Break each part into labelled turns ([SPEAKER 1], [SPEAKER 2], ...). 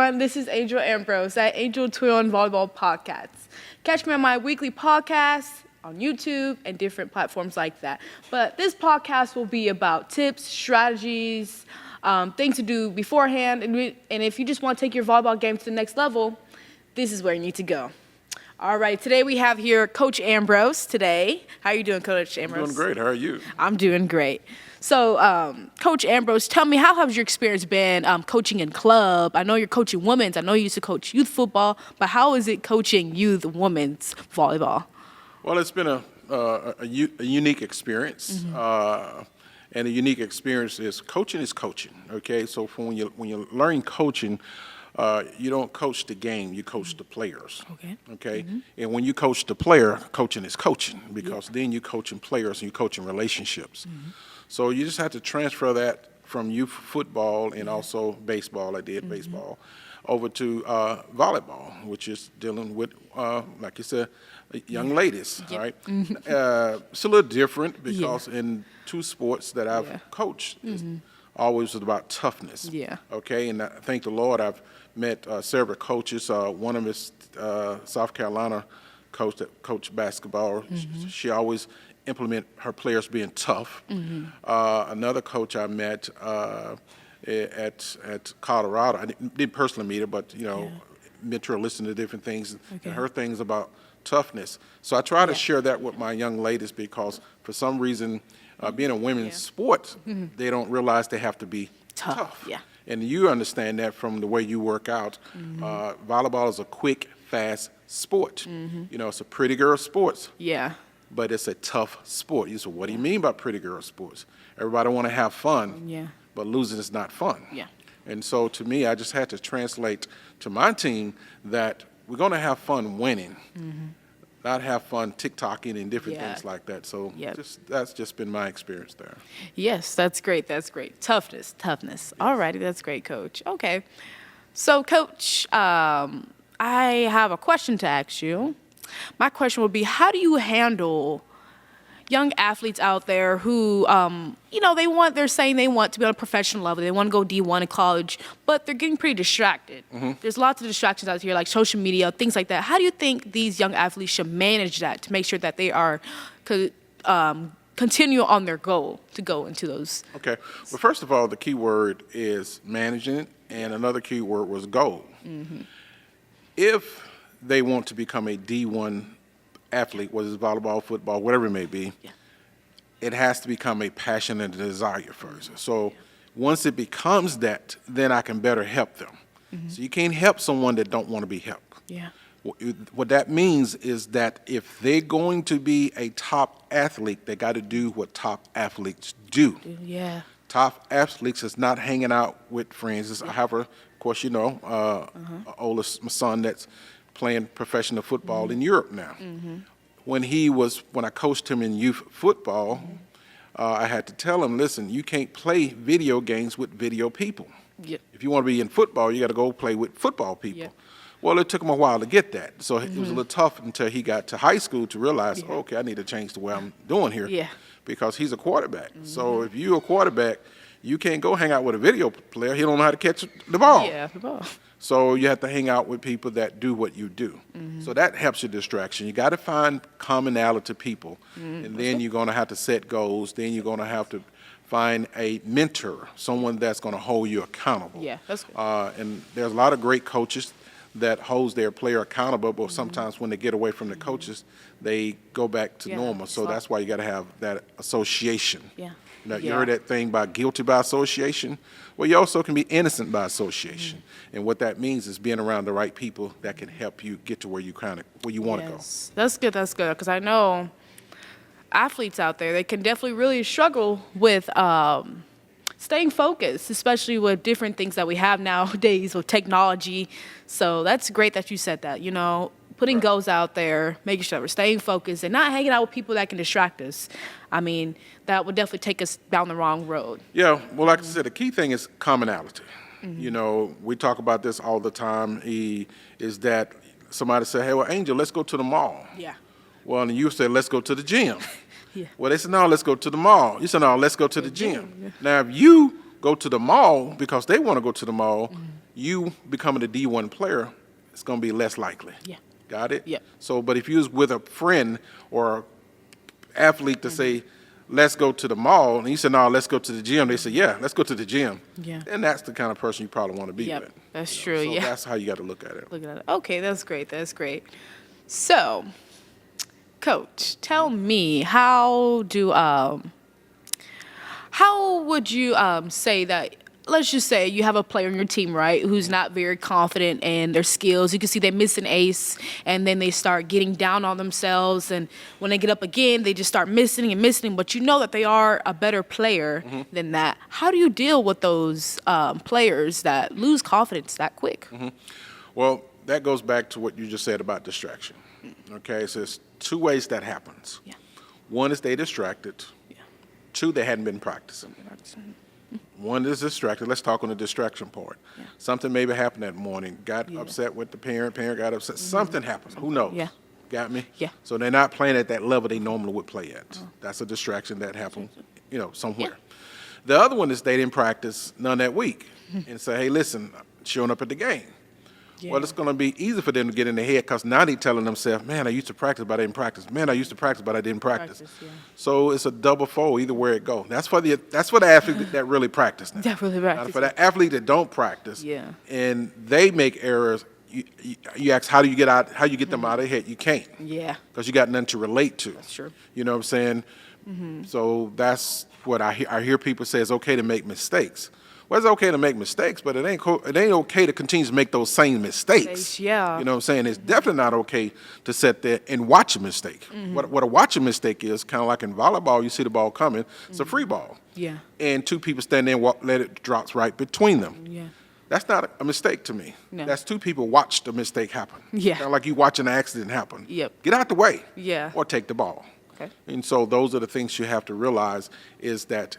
[SPEAKER 1] everyone. This is Angel Ambrose at Angel Twin Volleyball Podcast. Catch me on my weekly podcast on YouTube and different platforms like that. But this podcast will be about tips, strategies, things to do beforehand. And if you just want to take your volleyball game to the next level, this is where you need to go. All right, today we have here Coach Ambrose today. How are you doing, Coach Ambrose?
[SPEAKER 2] I'm doing great. How are you?
[SPEAKER 1] I'm doing great. So, Coach Ambrose, tell me, how has your experience been coaching in club? I know you're coaching women's. I know you used to coach youth football, but how is it coaching youth women's volleyball?
[SPEAKER 2] Well, it's been a unique experience, and a unique experience is coaching, okay? So when you're learning coaching, you don't coach the game, you coach the players. Okay. And when you coach the player, coaching is coaching, because then you're coaching players and you're coaching relationships. So you just have to transfer that from youth football and also baseball, I did baseball, over to volleyball, which is dealing with, like you said, young ladies, right? It's a little different because in two sports that I've coached, it's always about toughness. Okay, and I thank the Lord I've met several coaches. One of them is South Carolina coach that coached basketball. She always implement her players being tough. Another coach I met at Colorado, I didn't personally meet her, but met her, listen to different things, and her things about toughness. So I try to share that with my young ladies, because for some reason, being a women's sport, they don't realize they have to be tough. And you understand that from the way you work out. Volleyball is a quick, fast sport. It's a pretty girl sport. But it's a tough sport. You say, what do you mean by pretty girl sports? Everybody want to have fun, but losing is not fun. And so to me, I just had to translate to my team that we're going to have fun winning, not have fun TikToking and different things like that. So that's just been my experience there.
[SPEAKER 1] Yes, that's great. That's great. Toughness. All righty, that's great, Coach. Okay. So, Coach, I have a question to ask you. My question would be, how do you handle young athletes out there who, they're saying they want to be on a professional level, they want to go D1 in college, but they're getting pretty distracted. There's lots of distractions out here, like social media, things like that. How do you think these young athletes should manage that to make sure that they are continue on their goal to go into those?
[SPEAKER 2] Okay. Well, first of all, the key word is managing it, and another key word was goal. If they want to become a D1 athlete, whether it's volleyball, football, whatever it may be, it has to become a passion and a desire first. So once it becomes that, then I can better help them. So you can't help someone that don't want to be helped. What that means is that if they're going to be a top athlete, they got to do what top athletes do. Top athletes is not hanging out with friends. I have, of course, oldest my son that's playing professional football in Europe now. When I coached him in youth football, I had to tell him, listen, you can't play video games with video people. If you want to be in football, you got to go play with football people. Well, it took him a while to get that. So it was a little tough until he got to high school to realize, okay, I need to change the way I'm doing here, because he's a quarterback. So if you're a quarterback, you can't go hang out with a video player. He don't know how to catch the ball.
[SPEAKER 1] The ball.
[SPEAKER 2] So you have to hang out with people that do what you do. So that helps your distraction. You got to find commonality people, and then you're going to have to set goals. Then you're going to have to find a mentor, someone that's going to hold you accountable.
[SPEAKER 1] That's good.
[SPEAKER 2] And there's a lot of great coaches that holds their player accountable, but sometimes when they get away from the coaches, they go back to normal. So that's why you got to have that association. You heard that thing about guilty by association? Well, you also can be innocent by association. And what that means is being around the right people that can help you get to where you want to go.
[SPEAKER 1] That's good, because I know athletes out there, they can definitely really struggle with staying focused, especially with different things that we have nowadays with technology. So that's great that you said that, putting goals out there, making sure that we're staying focused and not hanging out with people that can distract us. I mean, that would definitely take us down the wrong road.
[SPEAKER 2] Well, like I said, the key thing is commonality. We talk about this all the time, is that somebody say, hey, well, Angel, let's go to the mall. Well, and you say, let's go to the gym. Well, they said, no, let's go to the mall. You said, no, let's go to the gym. Now, if you go to the mall because they want to go to the mall, you becoming a D1 player, it's going to be less likely.
[SPEAKER 1] Yeah.
[SPEAKER 2] Got it?
[SPEAKER 1] Yep.
[SPEAKER 2] So, but if you was with a friend or athlete to say, let's go to the mall, and you said, no, let's go to the gym, they say, yeah, let's go to the gym.
[SPEAKER 1] Yeah.
[SPEAKER 2] Then that's the kind of person you probably want to be
[SPEAKER 1] Yep,
[SPEAKER 2] with.
[SPEAKER 1] that's
[SPEAKER 2] So
[SPEAKER 1] true, yeah.
[SPEAKER 2] that's how you got to look at it.
[SPEAKER 1] Looking at it. Okay, that's great. That's great. So, Coach, tell me how would you say that? Let's just say you have a player on your team, right, who's not very confident in their skills. You can see they miss an ace, and then they start getting down on themselves. And when they get up again, they just start missing and missing. But you know that they are a better player than that. How do you deal with those players that lose confidence that quick?
[SPEAKER 2] Well, that goes back to what you just said about distraction. Okay, so there's two ways that happens.
[SPEAKER 1] Yeah.
[SPEAKER 2] One is they distracted.
[SPEAKER 1] Yeah.
[SPEAKER 2] Two, they hadn't been practicing. One is distracted. Let's talk on the distraction part.
[SPEAKER 1] Yeah.
[SPEAKER 2] Something maybe happened that morning. Got upset with the parent. Parent got upset. Something happened. Who knows?
[SPEAKER 1] Yeah.
[SPEAKER 2] Got me?
[SPEAKER 1] Yeah.
[SPEAKER 2] So they're not playing at that level they normally would play at. That's a distraction that happened, somewhere.
[SPEAKER 1] Yeah.
[SPEAKER 2] The other one is they didn't practice none that week and say, hey, listen, showing up at the game.
[SPEAKER 1] Yeah.
[SPEAKER 2] Well, it's going to be easy for them to get in their head because now they're telling themselves, man, I used to practice, but I didn't practice. Man, I used to practice, but I didn't practice.
[SPEAKER 1] Yeah.
[SPEAKER 2] So it's a double fold either where it goes. That's for the athlete that really practice now.
[SPEAKER 1] That really
[SPEAKER 2] Now,
[SPEAKER 1] practice.
[SPEAKER 2] for the athlete that don't practice,
[SPEAKER 1] Yeah.
[SPEAKER 2] and they make errors, you ask how do you get them out of their head? You can't.
[SPEAKER 1] Yeah.
[SPEAKER 2] Because you got nothing to relate to.
[SPEAKER 1] That's true.
[SPEAKER 2] You know what I'm saying? So that's what I hear people say it's okay to make mistakes. Well, it's okay to make mistakes, but it ain't okay to continue to make those same mistakes.
[SPEAKER 1] Yeah.
[SPEAKER 2] You know what I'm saying? It's definitely not okay to sit there and watch a mistake. What a watching mistake is, kind of like in volleyball, you see the ball coming, it's a free ball.
[SPEAKER 1] Yeah.
[SPEAKER 2] And two people stand there and let it drop right between them.
[SPEAKER 1] Yeah.
[SPEAKER 2] That's not a mistake to me.
[SPEAKER 1] No.
[SPEAKER 2] That's two people watched a mistake happen.
[SPEAKER 1] Yeah.
[SPEAKER 2] Kind of like you watching an accident happen.
[SPEAKER 1] Yep.
[SPEAKER 2] Get out the way.
[SPEAKER 1] Yeah.
[SPEAKER 2] Or take the ball.
[SPEAKER 1] Okay.
[SPEAKER 2] And so those are the things you have to realize is that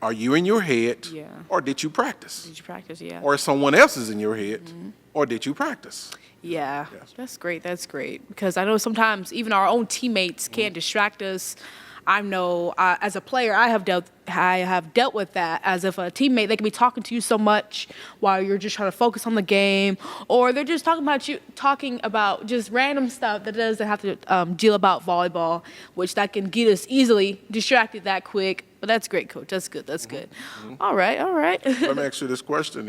[SPEAKER 2] are you in your head
[SPEAKER 1] Yeah.
[SPEAKER 2] or did you practice?
[SPEAKER 1] Did you practice? Yeah.
[SPEAKER 2] Or someone else is in your head or did you practice?
[SPEAKER 1] Yeah,
[SPEAKER 2] Yes.
[SPEAKER 1] that's great. That's great because I know sometimes even our own teammates can distract us. I know as a player, I have dealt with that. As if a teammate, they can be talking to you so much while you're just trying to focus on the game, or they're just talking about just random stuff that doesn't have to deal about volleyball, which that can get us easily distracted that quick. But that's great, Coach. That's good. That's good. All right. All right.
[SPEAKER 2] Let me ask you this question: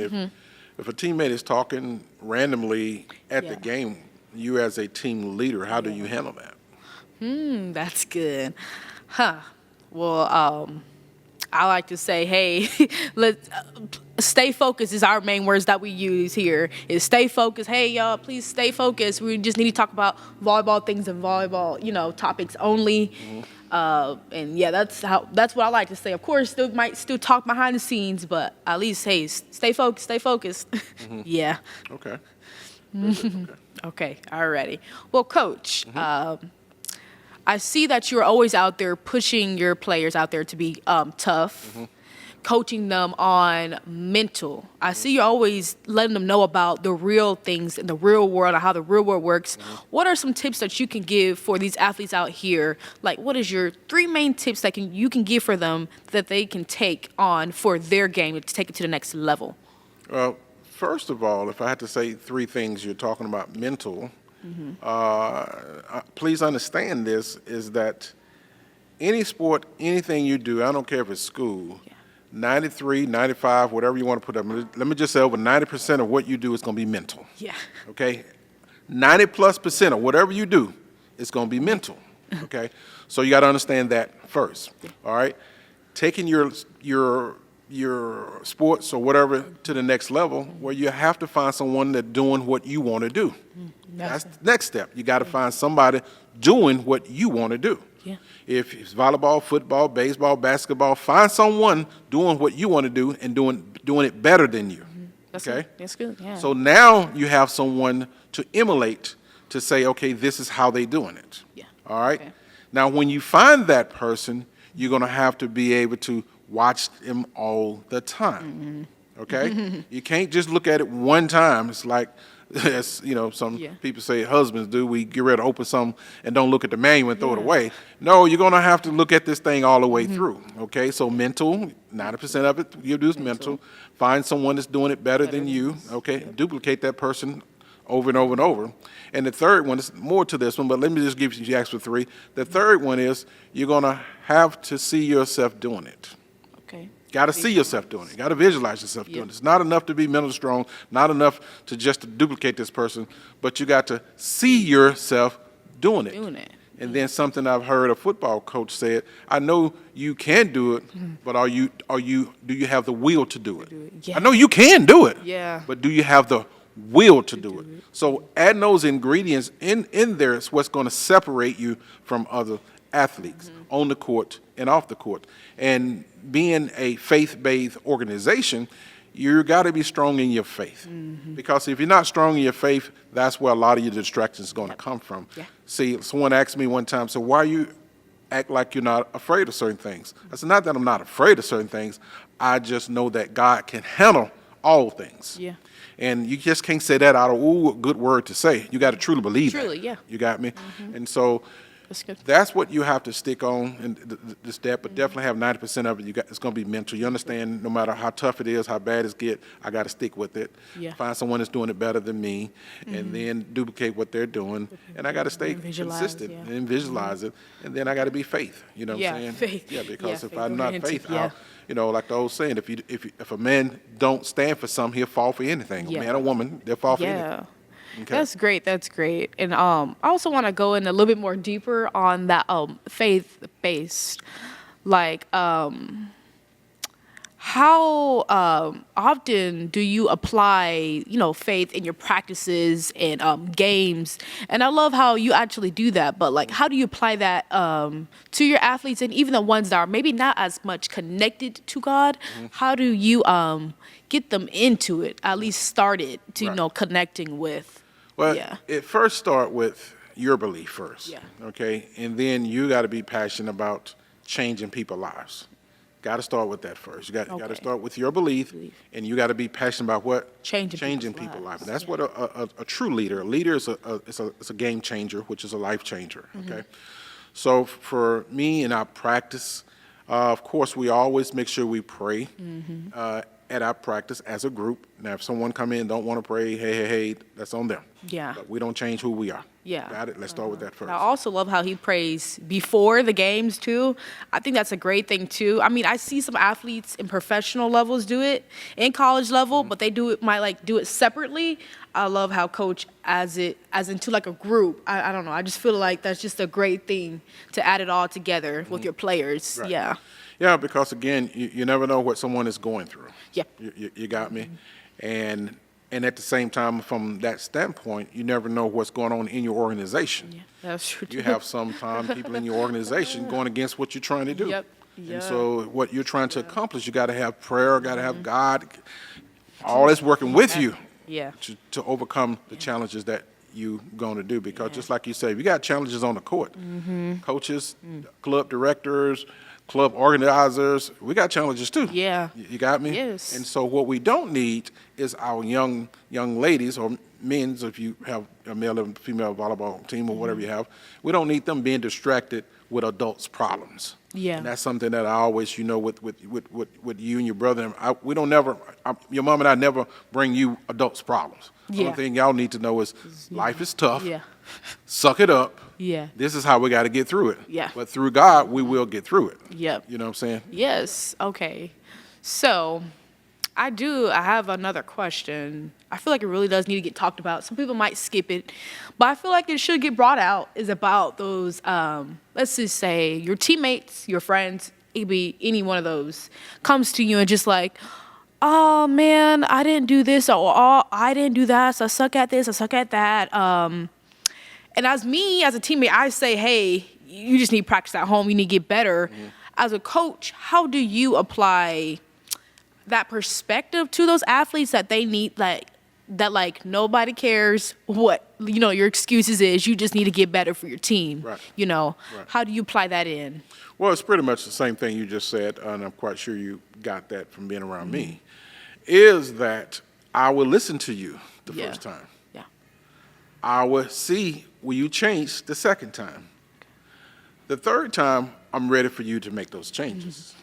[SPEAKER 2] if a teammate is talking randomly at the
[SPEAKER 1] Yeah.
[SPEAKER 2] game, you as a team leader, how do you handle that?
[SPEAKER 1] That's good. Huh. Well, I like to say, hey, let's stay focused is our main words that we use here. Is stay focused. Hey, y'all, please stay focused. We just need to talk about volleyball things and volleyball, topics only. And yeah, that's what I like to say. Of course, might still talk behind the scenes, but at least, hey, stay focused. Stay focused. Yeah.
[SPEAKER 2] Okay.
[SPEAKER 1] Okay. Alrighty. Well, Coach. I see that you're always out there pushing your players out there to be tough, coaching them on mental. I see you're always letting them know about the real things in the real world and how the real world works. What are some tips that you can give for these athletes out here? Like, what is your 3 main tips that you can give for them that they can take on for their game to take it to the next level?
[SPEAKER 2] Well, first of all, if I had to say 3 things, you're talking about mental. Please understand this is that any sport, anything you do, I don't care if it's school, 93, 95, whatever you want to put up. Let me just say over 90% of what you do is going to be mental.
[SPEAKER 1] Yeah.
[SPEAKER 2] Okay? 90+% of whatever you do is going to be mental. Okay? So you got to understand that first. All right? Taking your sports or whatever to the next level, where you have to find someone that's doing what you want to do. That's the next step. You got to find somebody doing what you want to do.
[SPEAKER 1] Yeah.
[SPEAKER 2] If it's volleyball, football, baseball, basketball, find someone doing what you want to do and doing it better than you.
[SPEAKER 1] That's
[SPEAKER 2] Okay?
[SPEAKER 1] good. That's good. Yeah.
[SPEAKER 2] So now you have someone to emulate to say, okay, this is how they doing it.
[SPEAKER 1] Yeah.
[SPEAKER 2] All right?
[SPEAKER 1] Okay.
[SPEAKER 2] Now, when you find that person, you're going to have to be able to watch them all the time. Okay? You can't just look at it one time. It's like, as some people say husbands do, we get ready to open something and don't look at the manual and throw it away. No, you're going to have to look at this thing all the way through. Okay? So mental, 90% of it you do is mental. Find someone that's doing it better than you, okay? Duplicate that person over and over and over. And the third one is more to this one, but let me just give you extra three. The third one is you're going to have to see yourself doing it.
[SPEAKER 1] Okay.
[SPEAKER 2] Got to see yourself doing it. Got to visualize yourself doing it. It's not enough to be mentally strong, not enough to just to duplicate this person, but you got to see yourself doing it.
[SPEAKER 1] Doing it.
[SPEAKER 2] And then something I've heard a football coach said, I know you can do it, but do you have the will to do it?
[SPEAKER 1] Yeah.
[SPEAKER 2] I know you can do it,
[SPEAKER 1] Yeah.
[SPEAKER 2] but do you have the will to do it? So adding those ingredients in there is what's going to separate you from other athletes on the court and off the court. And being a faith-based organization, you got to be strong in your faith. Because if you're not strong in your faith, that's where a lot of your distractions are going to come from.
[SPEAKER 1] Yeah.
[SPEAKER 2] See, someone asked me one time, so why you act like you're not afraid of certain things? I said, not that I'm not afraid of certain things. I just know that God can handle all things.
[SPEAKER 1] Yeah.
[SPEAKER 2] And you just can't say that out of, ooh, a good word to say. You got to truly believe that.
[SPEAKER 1] Truly, yeah.
[SPEAKER 2] You got me? And so
[SPEAKER 1] That's good.
[SPEAKER 2] that's what you have to stick on in the step, but definitely have 90% of it. It's going to be mental. You understand, no matter how tough it is, how bad it gets, I got to stick with it.
[SPEAKER 1] Yeah.
[SPEAKER 2] Find someone that's doing it better than me, and then duplicate what they're doing. And I got to stay
[SPEAKER 1] And visualize,
[SPEAKER 2] consistent
[SPEAKER 1] yeah.
[SPEAKER 2] and visualize it. And then I got to be faith. You know what
[SPEAKER 1] Yeah,
[SPEAKER 2] I'm saying?
[SPEAKER 1] faith.
[SPEAKER 2] Yeah, because
[SPEAKER 1] Yeah,
[SPEAKER 2] if I'm not
[SPEAKER 1] faith-oriented,
[SPEAKER 2] faith,
[SPEAKER 1] yeah.
[SPEAKER 2] like the old saying, if a man don't stand for something, he'll fall for anything.
[SPEAKER 1] Yeah.
[SPEAKER 2] A man or woman, they'll fall for anything.
[SPEAKER 1] Yeah.
[SPEAKER 2] Okay.
[SPEAKER 1] That's great. That's great. And I also want to go in a little bit more deeper on that faith-based, like how often do you apply, faith in your practices and games? And I love how you actually do that. But like, how do you apply that to your athletes and even the ones that are maybe not as much connected to God? How do you get them into it? At least started to
[SPEAKER 2] Right.
[SPEAKER 1] connecting with.
[SPEAKER 2] Well,
[SPEAKER 1] Yeah.
[SPEAKER 2] it first start with your belief first,
[SPEAKER 1] Yeah.
[SPEAKER 2] okay? And then you got to be passionate about changing people's lives. Got to start with that first. You got to
[SPEAKER 1] Okay.
[SPEAKER 2] start with your belief, and you got to be passionate about what?
[SPEAKER 1] Changing
[SPEAKER 2] people's
[SPEAKER 1] people's
[SPEAKER 2] lives.
[SPEAKER 1] lives.
[SPEAKER 2] That's what a true leader. A leader is a game changer, which is a life changer, okay? So for me in our practice, of course, we always make sure we pray at our practice as a group. Now, if someone come in and don't want to pray, hey, that's on them.
[SPEAKER 1] Yeah.
[SPEAKER 2] But we don't change who we are.
[SPEAKER 1] Yeah.
[SPEAKER 2] Got it? Let's start with that first.
[SPEAKER 1] I also love how he prays before the games too. I think that's a great thing too. I mean, I see some athletes in professional levels do it, in college level, but they might do it separately. I love how coach as into like a group. I don't know. I just feel like that's just a great thing to add it all together with your players.
[SPEAKER 2] Right.
[SPEAKER 1] Yeah.
[SPEAKER 2] Yeah, because again, you never know what someone is going through.
[SPEAKER 1] Yeah.
[SPEAKER 2] You got me? And at the same time, from that standpoint, you never know what's going on in your organization.
[SPEAKER 1] Yeah, that's true.
[SPEAKER 2] You have sometimes people in your organization going against what you're trying to do.
[SPEAKER 1] Yep. Yeah.
[SPEAKER 2] And so what you're trying to accomplish, you got to have prayer, got to have God, all that's working with you
[SPEAKER 1] Yeah.
[SPEAKER 2] to overcome the challenges that you're going to do. Because just like you said, we got challenges on the court. Coaches, club directors, club organizers, we got challenges too.
[SPEAKER 1] Yeah.
[SPEAKER 2] You got me?
[SPEAKER 1] Yes.
[SPEAKER 2] And so what we don't need is our young ladies or men, if you have a male and female volleyball team or whatever you have, we don't need them being distracted with adults' problems.
[SPEAKER 1] Yeah.
[SPEAKER 2] And that's something that I always, with you and your brother, your mom and I never bring you adults' problems. The
[SPEAKER 1] Yeah.
[SPEAKER 2] only thing y'all need to know is life is tough.
[SPEAKER 1] Yeah.
[SPEAKER 2] Suck it up.
[SPEAKER 1] Yeah.
[SPEAKER 2] This is how we got to get through it.
[SPEAKER 1] Yeah.
[SPEAKER 2] But through God, we will get through it.
[SPEAKER 1] Yep.
[SPEAKER 2] You know what I'm saying?
[SPEAKER 1] Yes. Okay. So, I have another question. I feel like it really does need to get talked about. Some people might skip it, but I feel like it should get brought out. Is about those, let's just say your teammates, your friends, it could be any one of those, comes to you and just like, oh man, I didn't do this, or oh, I didn't do that, so I suck at this, I suck at that. And as a teammate, I say, hey, you just need to practice at home. You need to get better. As a coach, how do you apply that perspective to those athletes that they need, like nobody cares what, your excuses is. You just need to get better for your team.
[SPEAKER 2] Right.
[SPEAKER 1] Right.
[SPEAKER 2] Right.
[SPEAKER 1] How do you apply that in?
[SPEAKER 2] Well, it's pretty much the same thing you just said, and I'm quite sure you got that from being around me, is that I will listen to you the
[SPEAKER 1] Yeah.
[SPEAKER 2] first time.
[SPEAKER 1] Yeah.
[SPEAKER 2] I will see, will you change the second time? The third time, I'm ready for you to make those changes.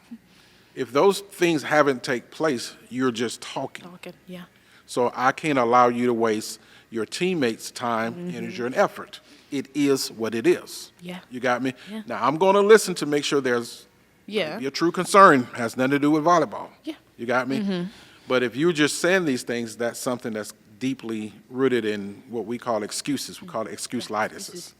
[SPEAKER 2] If those things haven't take place, you're just talking.
[SPEAKER 1] Okay. Yeah.
[SPEAKER 2] So I can't allow you to waste your teammates' time, energy, and effort. It is what it is.
[SPEAKER 1] Yeah.
[SPEAKER 2] You got me?
[SPEAKER 1] Yeah.
[SPEAKER 2] Now, I'm going to listen to make sure there's
[SPEAKER 1] Yeah.
[SPEAKER 2] your true concern has nothing to do with volleyball.
[SPEAKER 1] Yeah.
[SPEAKER 2] You got me? But if you're just saying these things, that's something that's deeply rooted in what we call excuses. We call it excuse-litis.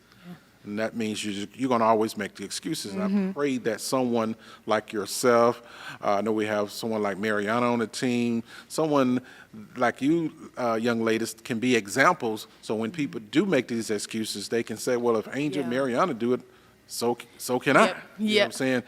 [SPEAKER 2] And that means you're going to always make the excuses. And I pray that someone like yourself, I know we have someone like Mariana on the team, someone like you, young ladies, can be examples. So when people do make these excuses, they can say, well, if Angel and Mariana do it, so can I. You know what I'm saying?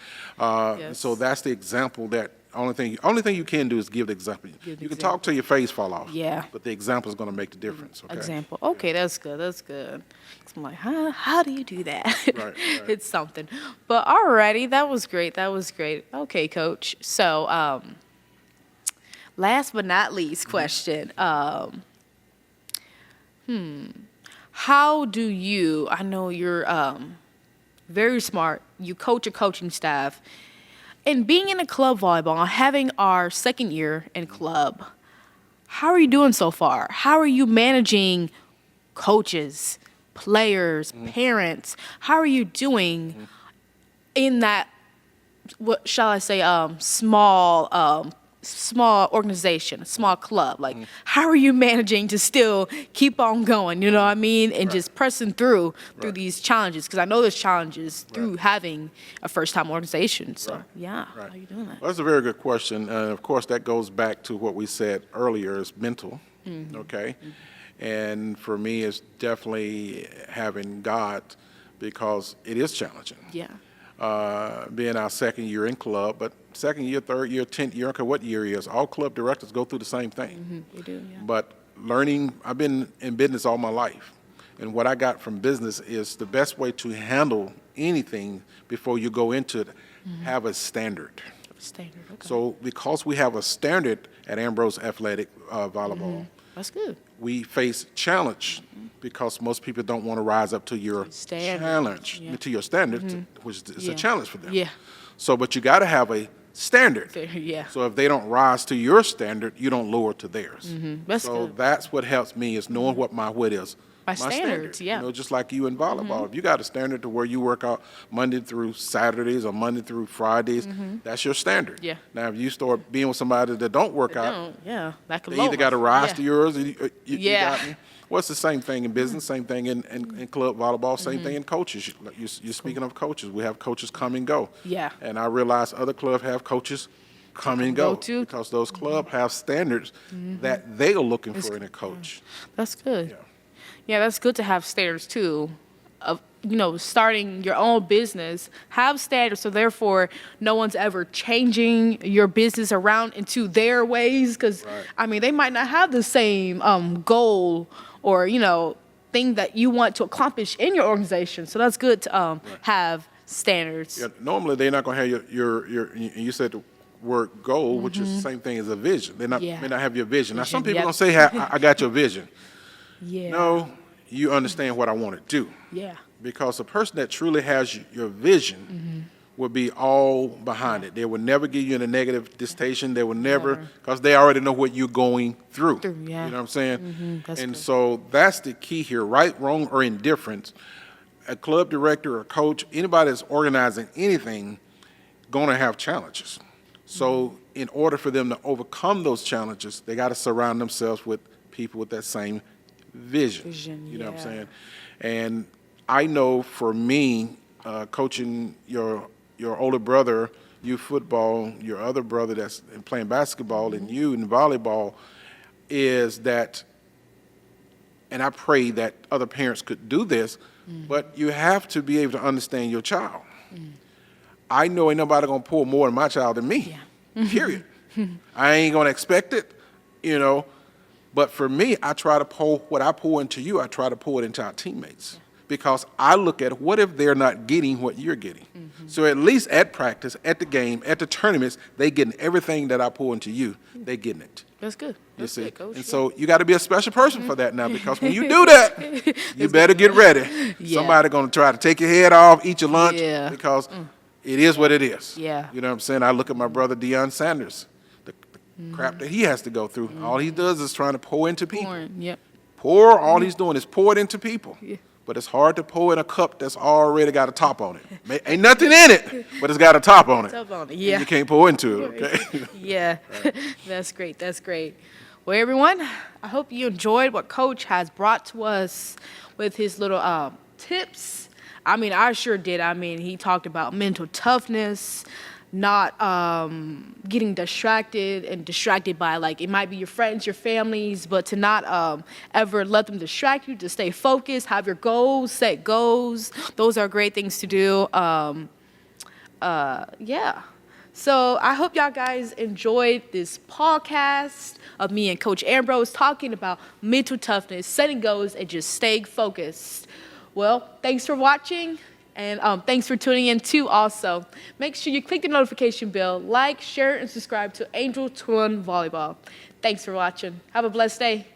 [SPEAKER 2] So that's the example that only thing you can do is give the example. You can talk till your face fall off.
[SPEAKER 1] Yeah.
[SPEAKER 2] But the example is going to make the difference. Okay?
[SPEAKER 1] Example. Okay, that's good. That's good. 'Cause I'm like, how do you do that?
[SPEAKER 2] Right.
[SPEAKER 1] It's something. But alrighty, that was great. That was great. Okay, Coach. So, last but not least question. How do you? I know you're very smart. You coach your coaching staff. And being in a club volleyball, having our second year in club, how are you doing so far? How are you managing coaches, players, parents? How are you doing in that, what shall I say, small organization, small club? Like, how are you managing to still keep on going, you know what I mean? And just pressing through these challenges? Because I know there's challenges through having a first-time organization. So, how are you doing that?
[SPEAKER 2] Well, that's a very good question. Of course, that goes back to what we said earlier, is mental, okay? And for me, it's definitely having God, because it is challenging.
[SPEAKER 1] Yeah.
[SPEAKER 2] Being our second year in club, but second year, third year, 10th year, I don't care what year it is, all club directors go through the same thing.
[SPEAKER 1] We do, yeah.
[SPEAKER 2] But learning, I've been in business all my life. And what I got from business is the best way to handle anything before you go into it, have a standard.
[SPEAKER 1] Standard, okay.
[SPEAKER 2] So because we have a standard at Ambrose Athletic Volleyball,
[SPEAKER 1] That's good.
[SPEAKER 2] we face challenge because most people don't want to rise up to your
[SPEAKER 1] Standard,
[SPEAKER 2] challenge, to your standard, which is a challenge for them.
[SPEAKER 1] Yeah.
[SPEAKER 2] So, but you got to have a standard.
[SPEAKER 1] Yeah.
[SPEAKER 2] So if they don't rise to your standard, you don't lower to theirs.
[SPEAKER 1] That's
[SPEAKER 2] So
[SPEAKER 1] good.
[SPEAKER 2] that's what helps me, is knowing what what is.
[SPEAKER 1] My
[SPEAKER 2] standard.
[SPEAKER 1] standards, yeah.
[SPEAKER 2] You know, just like you in volleyball. If you got a standard to where you work out Monday through Saturdays or Monday through Fridays, that's your standard.
[SPEAKER 1] Yeah.
[SPEAKER 2] Now, if you start being with somebody that don't work out,
[SPEAKER 1] That could
[SPEAKER 2] they either got to rise to yours, or you
[SPEAKER 1] Yeah.
[SPEAKER 2] got me. Well, it's the same thing in business, same thing in club volleyball, same thing in coaches. You're speaking of coaches. We have coaches come and go.
[SPEAKER 1] Yeah.
[SPEAKER 2] And I realize other clubs have coaches come and go
[SPEAKER 1] too.
[SPEAKER 2] because those clubs have standards that they are looking for in a coach.
[SPEAKER 1] That's good.
[SPEAKER 2] Yeah.
[SPEAKER 1] Yeah, that's good to have standards too. Of starting your own business, have standards, so therefore no one's ever changing your business around into their ways. Because I mean, they might not have the same goal or thing that you want to accomplish in your organization. So that's good to have standards.
[SPEAKER 2] Yeah, normally they're not going to have your you said the word goal, which is the same thing as a vision. They may not have your vision. Now some people
[SPEAKER 1] Yep.
[SPEAKER 2] gonna say, I got your vision.
[SPEAKER 1] Yeah.
[SPEAKER 2] No, you understand what I want to do.
[SPEAKER 1] Yeah.
[SPEAKER 2] Because a person that truly has your vision will be all behind it. They will never give you in a negative distation. They will never, because they already know what you're going through.
[SPEAKER 1] Yeah.
[SPEAKER 2] You know what I'm saying?
[SPEAKER 1] That's
[SPEAKER 2] And
[SPEAKER 1] good.
[SPEAKER 2] so that's the key here, right, wrong, or indifference. A club director or coach, anybody that's organizing anything, going to have challenges. So in order for them to overcome those challenges, they got to surround themselves with people with that same vision. You know what I'm saying? And I know for me, coaching your older brother, youth football, your other brother that's playing basketball, and you in volleyball, is that, and I pray that other parents could do this, but you have to be able to understand your child. I know ain't nobody gonna pour more in my child than me, period. I ain't gonna expect it, but for me, I try to pour what I pour into you, I try to pour it into our teammates. Because I look at what if they're not getting what you're getting. So at least at practice, at the game, at the tournaments, they getting everything that I pour into you. They getting it.
[SPEAKER 1] That's good. That's
[SPEAKER 2] You see?
[SPEAKER 1] good, Coach.
[SPEAKER 2] And so you got to be a special person for that now, because when you do that, you better get ready.
[SPEAKER 1] Yeah.
[SPEAKER 2] Somebody going to try to take your head off, eat your lunch,
[SPEAKER 1] Yeah.
[SPEAKER 2] because it is what it is.
[SPEAKER 1] Yeah.
[SPEAKER 2] You know what I'm saying? I look at my brother Deion Sanders, the crap that he has to go through. All he does is trying to pour into people.
[SPEAKER 1] Porn, yep.
[SPEAKER 2] All he's doing is pour it into people.
[SPEAKER 1] Yeah.
[SPEAKER 2] But it's hard to pour in a cup that's already got a top on it. Ain't nothing in it, but it's got a top on it.
[SPEAKER 1] Top on it,
[SPEAKER 2] And
[SPEAKER 1] yeah.
[SPEAKER 2] you can't pour into it, okay?
[SPEAKER 1] Yeah, that's great. That's great. Well, everyone, I hope you enjoyed what Coach has brought to us with his little tips. I mean, I sure did. I mean, he talked about mental toughness, not getting distracted by, like, it might be your friends, your families, but to not ever let them distract you, to stay focused, have your goals, set goals. Those are great things to do. Yeah. So I hope y'all guys enjoyed this podcast of me and Coach Ambrose talking about mental toughness, setting goals, and just staying focused. Well, thanks for watching, and thanks for tuning in too also. Make sure you click the notification bell, like, share, and subscribe to Angel Twin Volleyball. Thanks for watching. Have a blessed day.